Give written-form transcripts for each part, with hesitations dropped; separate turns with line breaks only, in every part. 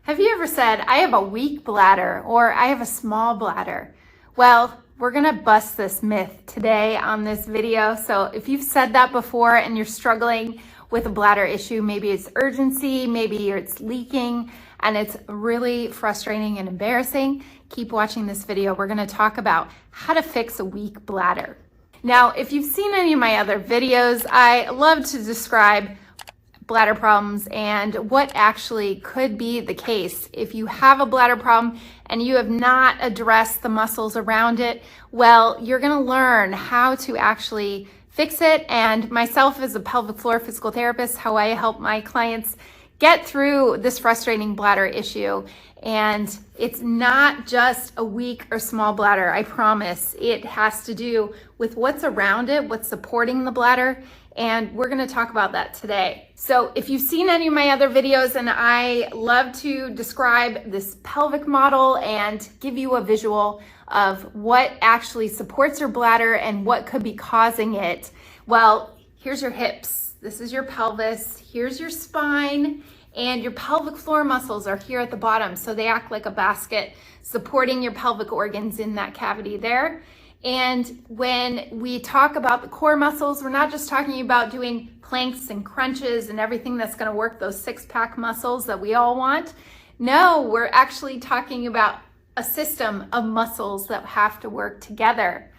Have you ever said, I have a weak bladder or I have a small bladder? Well, we're gonna bust this myth today on this video. So if you've said that before and you're struggling with a bladder issue, maybe it's urgency, maybe it's leaking, and it's really frustrating and embarrassing, keep watching this video. We're gonna talk about how to fix a weak bladder. Now, if you've seen any of my other videos, I love to describe bladder problems and what actually could be the case. If you have a bladder problem and you have not addressed the muscles around it, well, you're gonna learn how to actually fix it. And myself as a pelvic floor physical therapist, how I help my clients get through this frustrating bladder issue. And it's not just a weak or small bladder, I promise. It has to do with what's around it, what's supporting the bladder, and we're gonna talk about that today. So if you've seen any of my other videos, and I love to describe this pelvic model and give you a visual of what actually supports your bladder and what could be causing it. Well, here's your hips. This is your pelvis. Here's your spine. And your pelvic floor muscles are here at the bottom. So they act like a basket supporting your pelvic organs in that cavity there. And when we talk about the core muscles, we're not just talking about doing planks and crunches and everything that's gonna work those six-pack muscles that we all want. No, we're actually talking about a system of muscles that have to work together.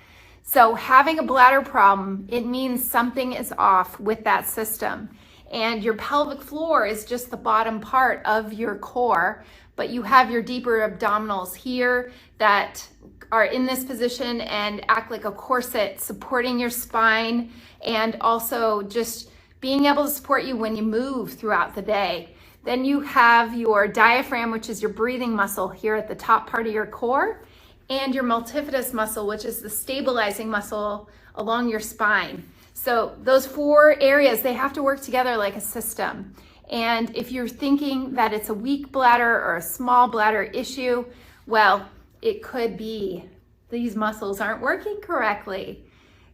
So having a bladder problem, it means something is off with that system. And your pelvic floor is just the bottom part of your core, but you have your deeper abdominals here that are in this position and act like a corset supporting your spine, and also just being able to support you when you move throughout the day. Then you have your diaphragm, which is your breathing muscle here at the top part of your core, and your multifidus muscle, which is the stabilizing muscle along your spine. So those four areas, they have to work together like a system. And if you're thinking that it's a weak bladder or a small bladder issue, well, it could be these muscles aren't working correctly.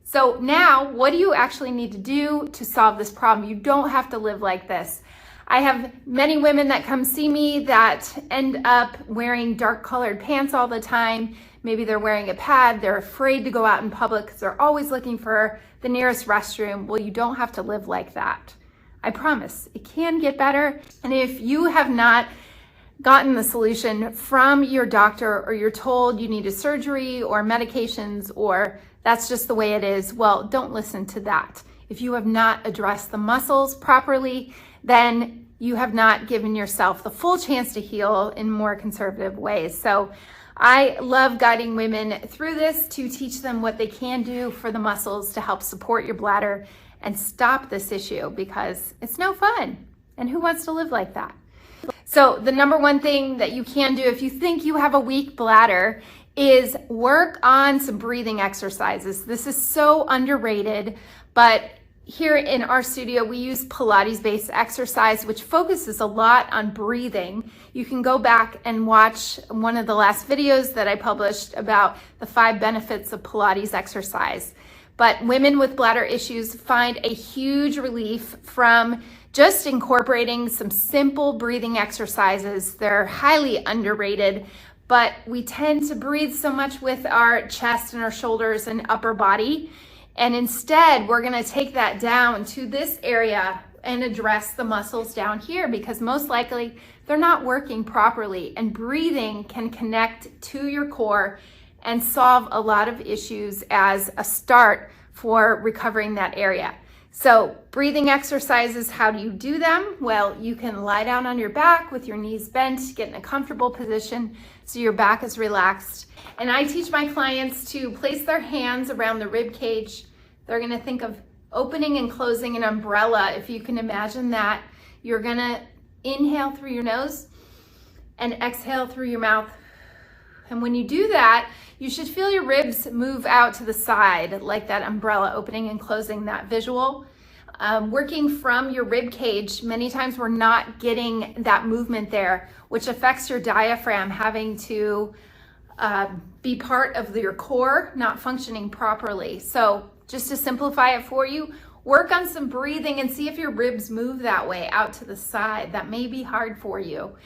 So now, what do you actually need to do to solve this problem? You don't have to live like this. I have many women that come see me that end up wearing dark colored pants all the time. Maybe they're wearing a pad, they're afraid to go out in public because they're always looking for the nearest restroom. Well, you don't have to live like that. I promise, it can get better. And if you have not gotten the solution from your doctor, or you're told you need a surgery or medications, or that's just the way it is, well, don't listen to that. If you have not addressed the muscles properly, then you have not given yourself the full chance to heal in more conservative ways. So I love guiding women through this to teach them what they can do for the muscles to help support your bladder and stop this issue, because it's no fun. And who wants to live like that? So the number one thing that you can do if you think you have a weak bladder is work on some breathing exercises. This is so underrated, but here in our studio, we use Pilates-based exercise, which focuses a lot on breathing. You can go back and watch one of the last videos that I published about the 5 benefits of Pilates exercise. But women with bladder issues find a huge relief from just incorporating some simple breathing exercises. They're highly underrated, but we tend to breathe so much with our chest and our shoulders and upper body. And instead, we're gonna take that down to this area and address the muscles down here, because most likely they're not working properly. And breathing can connect to your core and solve a lot of issues as a start for recovering that area. So breathing exercises, how do you do them? Well, you can lie down on your back with your knees bent, get in a comfortable position so your back is relaxed. And I teach my clients to place their hands around the rib cage. They're gonna think of opening and closing an umbrella. If you can imagine that, you're gonna inhale through your nose and exhale through your mouth. And when you do that, you should feel your ribs move out to the side, like that umbrella opening and closing, that visual. Working from your rib cage, many times we're not getting that movement there, which affects your diaphragm having to be part of your core, not functioning properly. So just to simplify it for you, work on some breathing and see if your ribs move that way out to the side. That may be hard for you.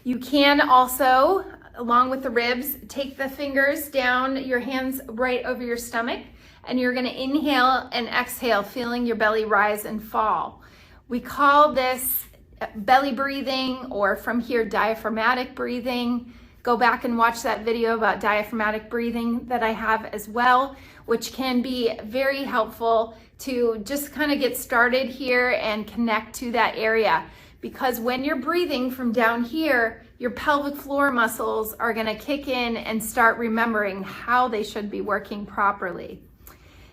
You can also, along with the ribs, take the fingers down, your hands right over your stomach, and you're gonna inhale and exhale, feeling your belly rise and fall. We call this belly breathing, or from here, diaphragmatic breathing. Go back and watch that video about diaphragmatic breathing that I have as well, which can be very helpful to just kind of get started here and connect to that area. Because when you're breathing from down here, your pelvic floor muscles are gonna kick in and start remembering how they should be working properly.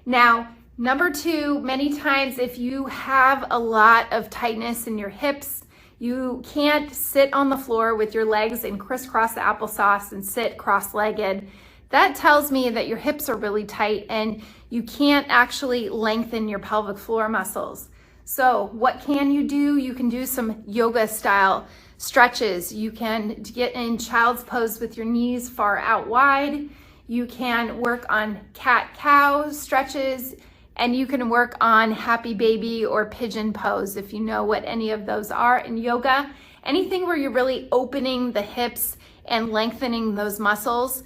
Now, number two, many times if you have a lot of tightness in your hips, you can't sit on the floor with your legs in crisscross applesauce and sit cross-legged. That tells me that your hips are really tight and you can't actually lengthen your pelvic floor muscles. So what can you do? You can do some yoga style stretches. You can get in child's pose with your knees far out wide. You can work on cat-cow stretches, and you can work on happy baby or pigeon pose if you know what any of those are in yoga. Anything where you're really opening the hips and lengthening those muscles.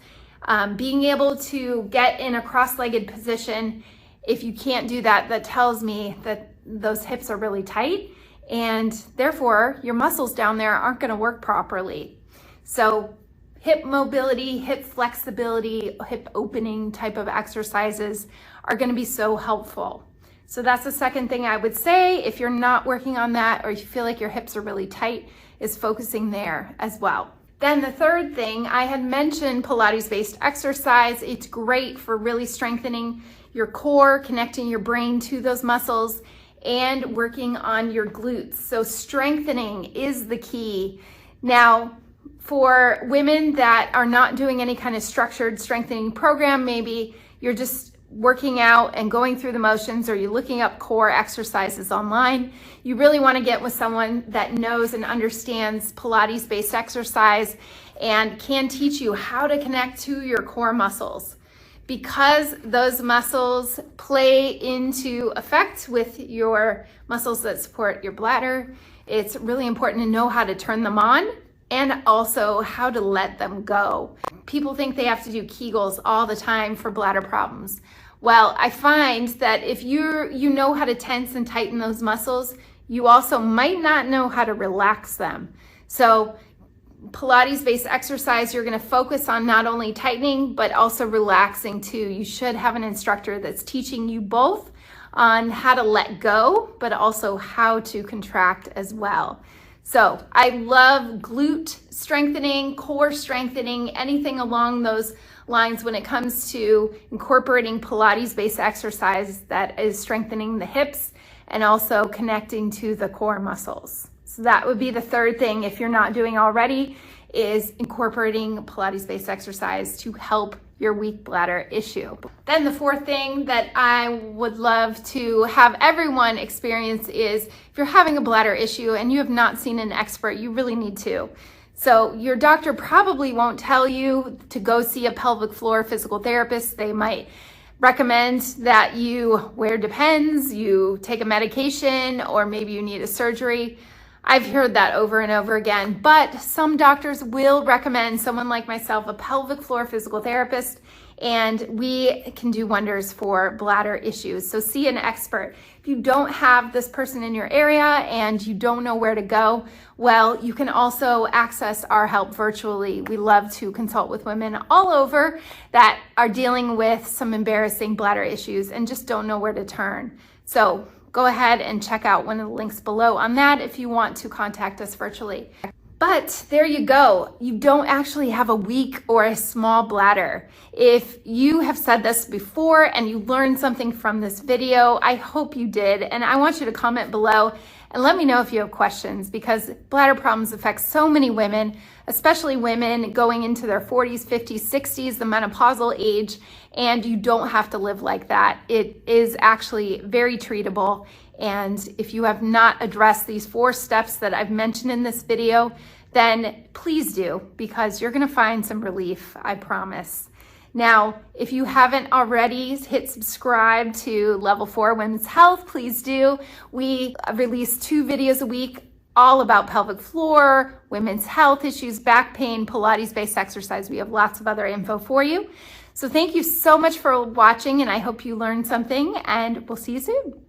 Being able to get in a cross-legged position, if you can't do that, that tells me that those hips are really tight, and therefore your muscles down there aren't going to work properly. So hip mobility, hip flexibility, hip opening type of exercises are going to be so helpful. So that's the second thing I would say. If you're not working on that, or you feel like your hips are really tight, is focusing there as well. Then the third thing, I had mentioned Pilates-based exercise. It's great for really strengthening your core, connecting your brain to those muscles, and working on your glutes. So strengthening is the key. Now, for women that are not doing any kind of structured strengthening program, maybe you're just working out and going through the motions, or you're looking up core exercises online, you really want to get with someone that knows and understands Pilates-based exercise and can teach you how to connect to your core muscles. Because those muscles play into effect with your muscles that support your bladder, it's really important to know how to turn them on and also how to let them go. People think they have to do Kegels all the time for bladder problems. Well, I find that if you know how to tense and tighten those muscles, you also might not know how to relax them. So Pilates-based exercise, you're going to focus on not only tightening, but also relaxing too. You should have an instructor that's teaching you both on how to let go, but also how to contract as well. So I love glute strengthening, core strengthening, anything along those lines when it comes to incorporating Pilates-based exercise that is strengthening the hips and also connecting to the core muscles. So that would be the third thing, if you're not doing already, is incorporating Pilates-based exercise to help your weak bladder issue. Then the fourth thing that I would love to have everyone experience is, if you're having a bladder issue and you have not seen an expert, you really need to. So your doctor probably won't tell you to go see a pelvic floor physical therapist. They might recommend that you wear Depends, you take a medication, or maybe you need a surgery. I've heard that over and over again, but some doctors will recommend someone like myself, a pelvic floor physical therapist, and we can do wonders for bladder issues. So see an expert. If you don't have this person in your area and you don't know where to go, well, you can also access our help virtually. We love to consult with women all over that are dealing with some embarrassing bladder issues and just don't know where to turn. So go ahead and check out one of the links below on that if you want to contact us virtually. But there you go. You don't actually have a weak or a small bladder. If you have said this before and you learned something from this video, I hope you did. And I want you to comment below and let me know if you have questions, because bladder problems affect so many women, especially women going into their 40s, 50s, 60s, the menopausal age, and you don't have to live like that. It is actually very treatable. And if you have not addressed these 4 steps that I've mentioned in this video, then please do, because you're gonna find some relief, I promise. Now, if you haven't already hit subscribe to Level 4 Women's Health, please do. We release 2 videos a week all about pelvic floor, women's health issues, back pain, Pilates-based exercise. We have lots of other info for you. So thank you so much for watching, and I hope you learned something, and we'll see you soon.